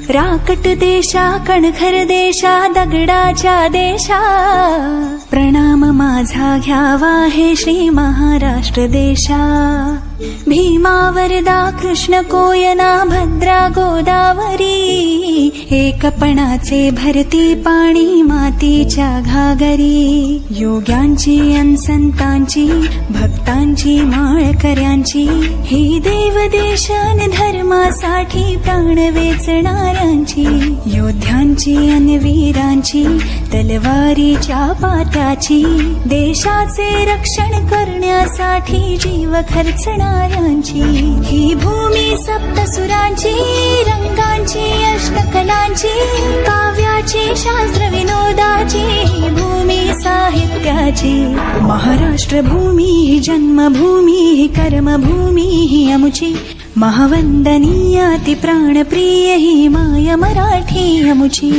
राकट देशा कणखर देशा दगडाच्या देशा, प्रणाम माझा घ्यावा हे श्री महाराष्ट्र देशा. भीमा वरदा कृष्ण कोयना भद्रा गोदावरी, एकपणाचे भरती पाणी मातीच्या घागरी. योग्यांची अन संतांची भक्तांची माळकऱ्यांची, ही देवदेशन धर्मासाठी प्राण वेचणाऱ्यांची. योद्ध्यांची अन वीरांची तलवारीच्या पात्याची, देशाचे रक्षण करण्यासाठी जीव खर्चणाऱ्यांची. ही भूमी सप्तसुरांची, रंगांची अष्टकलांची, काव्याची शास्त्र विनोदाची, ही भूमी साहित्याची. महाराष्ट्र भूमी ही जन्मभूमी ही कर्मभूमी ही अमुची, महावंदनीय ती प्राणप्रिय ही माय मराठी अमुची.